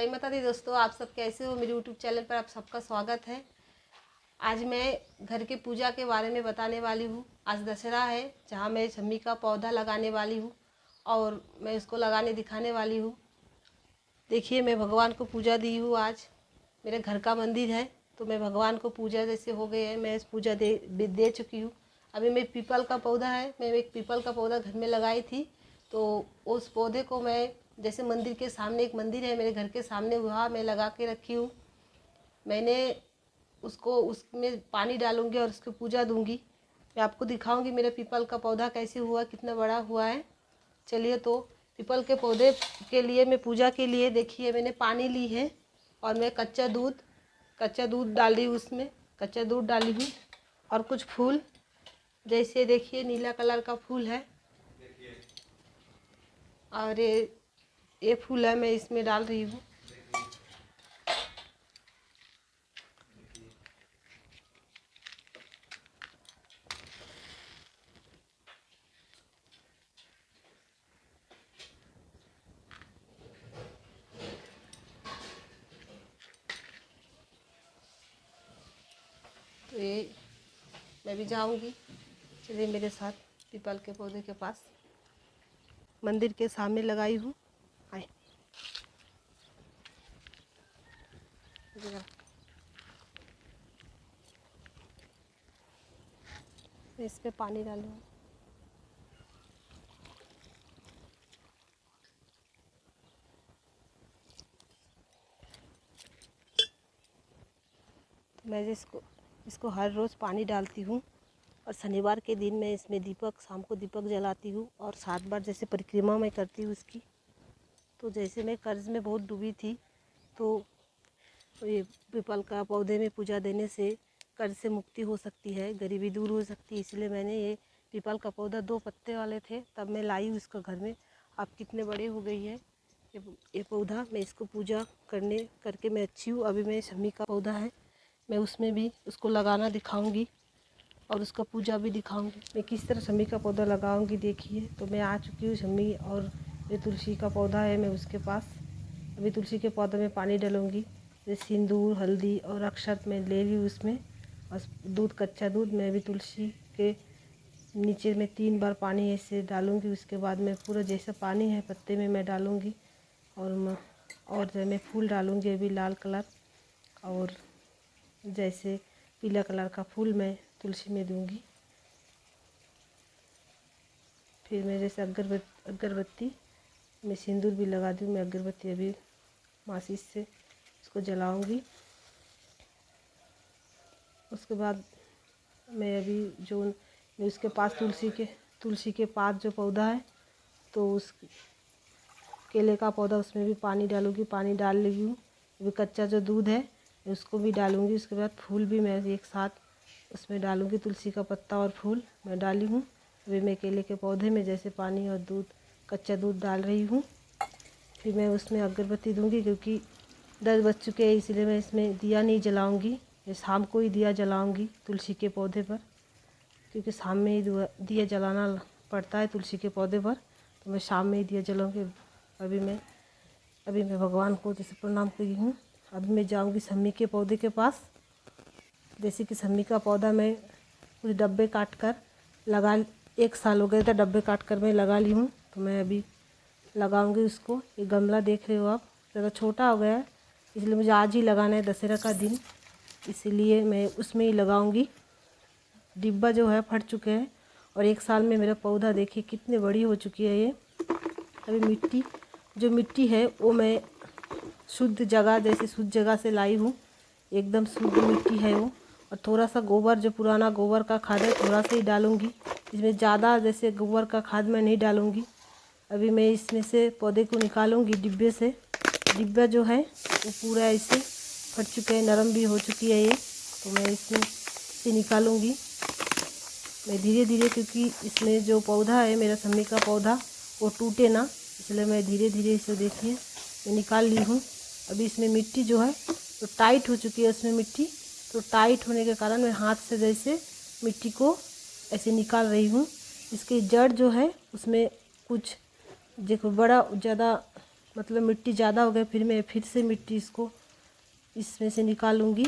जय माता दी दोस्तों, आप सब कैसे हो। मेरे यूट्यूब चैनल पर आप सबका स्वागत है। आज मैं घर के पूजा के बारे में बताने वाली हूँ। आज दशहरा है, जहाँ मैं शम्मी का पौधा लगाने वाली हूँ और मैं इसको लगाने दिखाने वाली हूँ। देखिए, मैं भगवान को पूजा दी हूँ। आज मेरे घर का मंदिर है, तो मैं भगवान को पूजा जैसे हो गए है, मैं इस पूजा दे चुकी हूँ। अभी मैं पीपल का पौधा है, मैं एक पीपल का पौधा घर में लगाई थी, तो उस पौधे को मैं जैसे मंदिर के सामने एक मंदिर है मेरे घर के सामने, वहाँ मैं लगा के रखी हूँ। मैंने उसमें पानी डालूंगी और उसकी पूजा दूंगी। मैं आपको दिखाऊंगी मेरा पीपल का पौधा कैसे हुआ, कितना बड़ा हुआ है। चलिए, तो पीपल के पौधे के लिए मैं पूजा के लिए देखिए मैंने पानी ली है और मैं कच्चा दूध डाली हूँ उसमें, कच्चा दूध डाली हूँ और कुछ फूल, जैसे देखिए नीला कलर का फूल है और ये फूल है, मैं इसमें डाल रही हूँ। तो ये मैं भी जाऊंगी, चलिए मेरे साथ पीपल के पौधे के पास, मंदिर के सामने लगाई हूँ। आए, मैं इस पे पानी डालूँगी। मैं इसको हर रोज़ पानी डालती हूँ और शनिवार के दिन मैं इसमें शाम को दीपक जलाती हूँ और 7 बार जैसे परिक्रमा मैं करती हूँ इसकी। तो जैसे मैं कर्ज में बहुत डूबी थी, तो ये पीपल का पौधे में पूजा देने से कर्ज से मुक्ति हो सकती है, गरीबी दूर हो सकती है। इसलिए मैंने ये पीपल का पौधा 2 पत्ते वाले थे, तब मैं लाई हूँ इसको घर में। अब कितने बड़े हो गई है ये पौधा। मैं इसको पूजा करके मैं अच्छी हूँ। अभी मैं शम्मी का पौधा है, मैं उसमें भी उसको लगाना दिखाऊंगी और उसका पूजा भी दिखाऊंगी। मैं किस तरह शम्मी का पौधा लगाऊंगी देखिए। तो मैं आ चुकी हूँ शम्मी, और ये तुलसी का पौधा है मैं उसके पास। अभी तुलसी के पौधे में पानी डालूंगी, जैसे सिंदूर, हल्दी और अक्षत में ले ली उसमें, और दूध, कच्चा दूध। मैं भी तुलसी के नीचे में 3 बार पानी ऐसे डालूंगी। उसके बाद मैं पूरा जैसा पानी है पत्ते में मैं डालूंगी और मैं फूल डालूंगी अभी लाल कलर, और जैसे पीला कलर का फूल मैं तुलसी में दूंगी। फिर मैं जैसे अगरबत्ती में सिंदूर भी लगा दूँ। मैं अगरबत्ती अभी माचिस से इसको जलाऊंगी। उसके बाद मैं उसके पास तुलसी के पास जो पौधा है, तो उस केले का पौधा, उसमें भी पानी डालूंगी। पानी डाल ली हूँ। अभी कच्चा जो दूध है उसको भी डालूंगी। उसके बाद फूल भी मैं एक साथ उसमें डालूंगी। तुलसी का पत्ता और फूल मैं डाली हूँ। अभी मैं केले के पौधे में जैसे पानी और दूध, कच्चा दूध डाल रही हूँ। फिर मैं उसमें अगरबत्ती दूंगी, क्योंकि 10 बज चुके हैं, इसलिए मैं इसमें दिया नहीं जलाऊंगी। मैं शाम को ही दिया जलाऊंगी तुलसी के पौधे पर, क्योंकि शाम में ही दिया जलाना पड़ता है तुलसी के पौधे पर। तो मैं शाम में ही दिया जलाऊंगी। अभी मैं भगवान को जैसे प्रणाम की हूँ। अभी मैं जाऊंगी शम्मी के पौधे के पास। जैसे कि शम्मी का पौधा मैं कुछ डब्बे काट कर 1 साल हो गए थे, डब्बे काट कर मैं लगा ली हूँ। तो मैं अभी लगाऊंगी उसको। ये गमला देख रहे हो आप, ज़्यादा छोटा हो गया है, इसलिए मुझे आज ही लगाना है, दशहरा का दिन, इसीलिए मैं उसमें ही लगाऊंगी। डिब्बा जो है फट चुके हैं, और 1 साल में मेरा पौधा देखिए कितनी बड़ी हो चुकी है ये। अभी मिट्टी है वो मैं शुद्ध जगह से लाई हूँ। एकदम शुद्ध मिट्टी है वो। और थोड़ा सा गोबर, जो पुराना गोबर का खाद है, थोड़ा सा ही डालूँगी। इसमें ज़्यादा जैसे गोबर का खाद मैं नहीं डालूँगी। अभी मैं इसमें से पौधे को निकालूँगी डिब्बे से। डिब्बा जो है वो पूरा ऐसे फट चुके हैं, नरम भी हो चुकी है ये। तो मैं इसमें से निकालूँगी मैं धीरे धीरे, क्योंकि इसमें जो पौधा है मेरा शम्मी का पौधा वो टूटे ना, इसलिए मैं धीरे धीरे इसे देखिए मैं निकाल ली हूँ। अभी इसमें मिट्टी जो है तो टाइट हो चुकी है, उसमें मिट्टी तो टाइट होने के कारण मैं हाथ से जैसे मिट्टी को ऐसे निकाल रही हूँ। इसकी जड़ जो है उसमें कुछ देखो ज़्यादा मतलब मिट्टी ज़्यादा हो गई, फिर मैं फिर से मिट्टी इसको इसमें से निकालूंगी।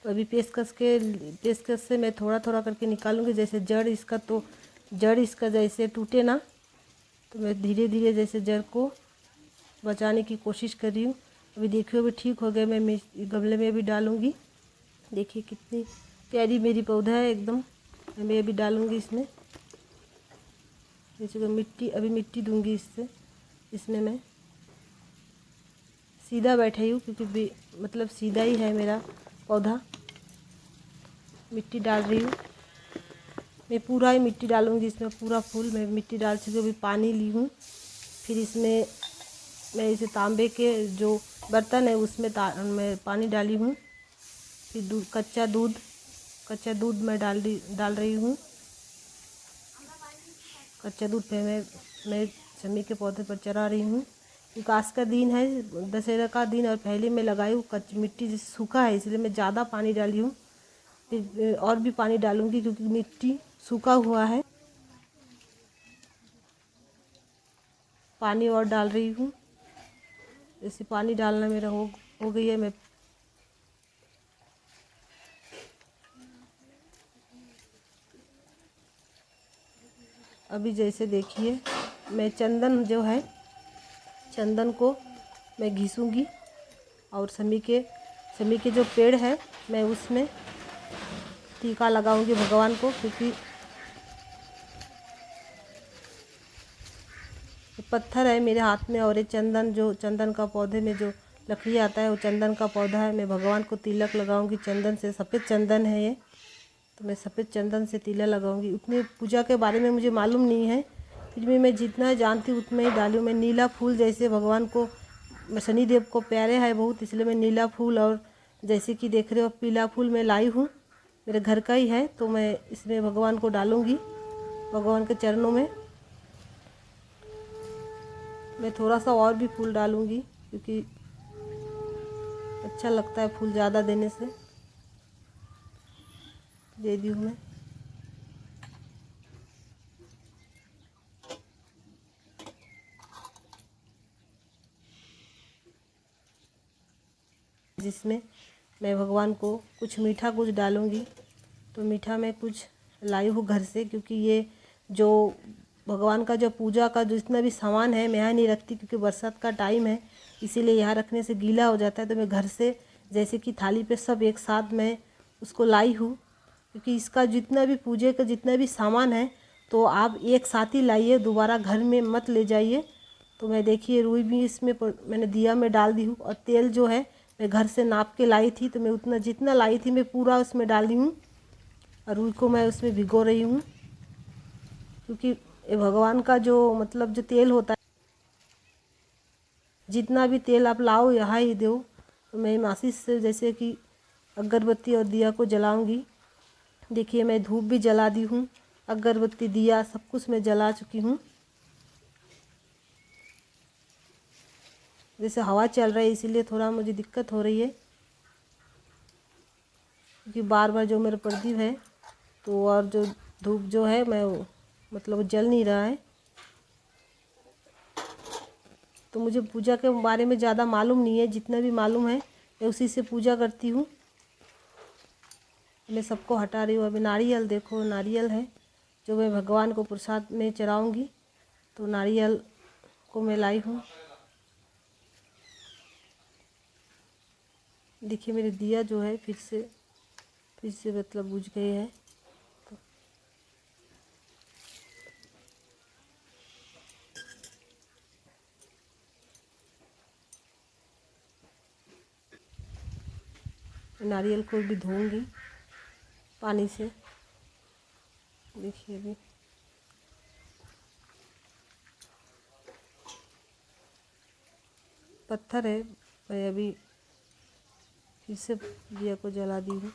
तो अभी पेचकस से मैं थोड़ा थोड़ा करके निकालूंगी, जैसे जड़ इसका जैसे टूटे ना, तो मैं धीरे धीरे जैसे जड़ को बचाने की कोशिश कर रही हूँ। अभी देखिए अभी ठीक हो गया। मैं गमले में भी डालूँगी। देखिए कितनी प्यारी मेरी पौधा है एकदम। मैं अभी डालूँगी इसमें, जैसे मिट्टी, अभी मिट्टी दूंगी इसमें मैं सीधा बैठाई हूँ, क्योंकि मतलब सीधा ही है मेरा पौधा। मिट्टी डाल रही हूँ मैं, पूरा ही मिट्टी डालूँगी इसमें, पूरा फूल मैं मिट्टी डाल चुकी। अभी पानी ली हूँ, फिर इसमें मैं इसे तांबे के जो बर्तन है उसमें मैं पानी डाली हूँ। फिर कच्चा दूध मैं डाल रही हूँ। कच्चा दूध पे मैं शमी के पौधे पर चढ़ा रही हूँ, क्योंकि आज का दिन है, दशहरा का दिन, और पहले मैं लगाई हूँ कच्ची मिट्टी जैसे सूखा है, इसलिए मैं ज़्यादा पानी डाली हूँ। फिर और भी पानी डालूँगी क्योंकि मिट्टी सूखा हुआ है। पानी और डाल रही हूँ, जैसे पानी डालना मेरा हो गई है। मैं अभी जैसे देखिए मैं चंदन को मैं घिसूँगी, और शमी के जो पेड़ है मैं उसमें टीका लगाऊंगी भगवान को, क्योंकि पत्थर है मेरे हाथ में, और ये चंदन का पौधे में जो लकड़ी आता है वो चंदन का पौधा है। मैं भगवान को तिलक लगाऊंगी चंदन से, सफ़ेद चंदन है ये, तो मैं सफ़ेद चंदन से तिलक लगाऊंगी। उतनी पूजा के बारे में मुझे मालूम नहीं है, फिर भी मैं जितना जानती हूँ उतना ही डाली हूँ। मैं नीला फूल, जैसे भगवान को शनिदेव को प्यारे है बहुत, इसलिए मैं नीला फूल, और जैसे कि देख रहे हो पीला फूल मैं लाई हूँ, मेरे घर का ही है, तो मैं इसमें भगवान को डालूँगी, भगवान के चरणों में। मैं थोड़ा सा और भी फूल डालूँगी, क्योंकि अच्छा लगता है फूल ज़्यादा देने से। दे दी हूँ मैं। जिसमें मैं भगवान को कुछ डालूँगी, तो मीठा मैं कुछ लाई हूँ घर से, क्योंकि ये जो भगवान का जो पूजा का जो जितना भी सामान है मैं यहाँ नहीं रखती, क्योंकि बरसात का टाइम है, इसीलिए यहाँ रखने से गीला हो जाता है। तो मैं घर से जैसे कि थाली पे सब एक साथ मैं उसको लाई हूँ, क्योंकि इसका जितना भी पूजे का जितना भी सामान है तो आप एक साथ ही लाइए, दोबारा घर में मत ले जाइए। तो मैं देखिए रुई भी इसमें मैंने दिया में डाल दी हूँ, और तेल जो है मैं घर से नाप के लाई थी, तो मैं उतना जितना लाई थी मैं पूरा उसमें डाली हूँ, और रुई को मैं उसमें भिगो रही हूँ, क्योंकि ये भगवान का जो मतलब जो तेल होता है, जितना भी तेल आप लाओ यहाँ ही दो। तो मैं माचिस से जैसे कि अगरबत्ती और दिया को जलाऊंगी। देखिए मैं धूप भी जला दी हूँ, अगरबत्ती दिया सब कुछ मैं जला चुकी हूँ। जैसे हवा चल रहा है इसीलिए थोड़ा मुझे दिक्कत हो रही है, क्योंकि बार बार जो मेरा प्रदीप है तो, और जो धूप जो है मैं मतलब जल नहीं रहा है। तो मुझे पूजा के बारे में ज़्यादा मालूम नहीं है, जितना भी मालूम है मैं उसी से पूजा करती हूँ। मैं सबको हटा रही हूँ। अभी नारियल देखो, नारियल है जो मैं भगवान को प्रसाद में चढ़ाऊँगी, तो नारियल को मैं लाई हूँ। देखिए मेरे दिया जो है फिर से मतलब बुझ गए हैं। नारियल को भी धोऊंगी पानी से। देखिए अभी पत्थर है, मैं अभी फिर से दिया को जला दी हूँ।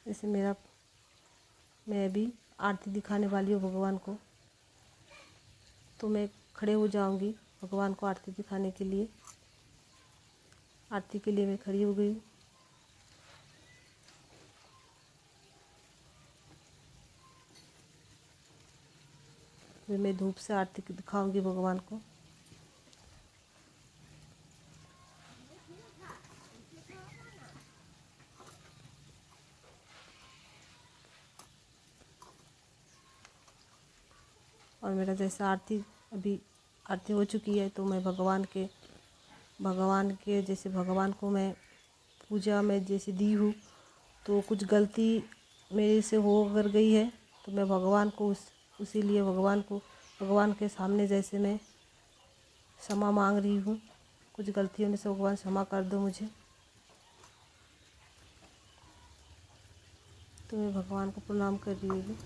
जैसे मैं अभी आरती दिखाने वाली हूँ भगवान को, तो मैं खड़े हो जाऊंगी भगवान को आरती दिखाने के लिए। आरती के लिए मैं खड़ी हो गई हूँ। फिर मैं धूप से आरती दिखाऊंगी भगवान को। और मेरा जैसा अभी आरती हो चुकी है, तो मैं भगवान के जैसे भगवान को मैं पूजा में जैसे दी हूँ, तो कुछ गलती मेरे से हो अगर गई है तो मैं भगवान को उसी लिए भगवान के सामने जैसे मैं क्षमा मांग रही हूँ। कुछ गलती होने से भगवान क्षमा कर दो मुझे। तो मैं भगवान को प्रणाम कर रही हूँ।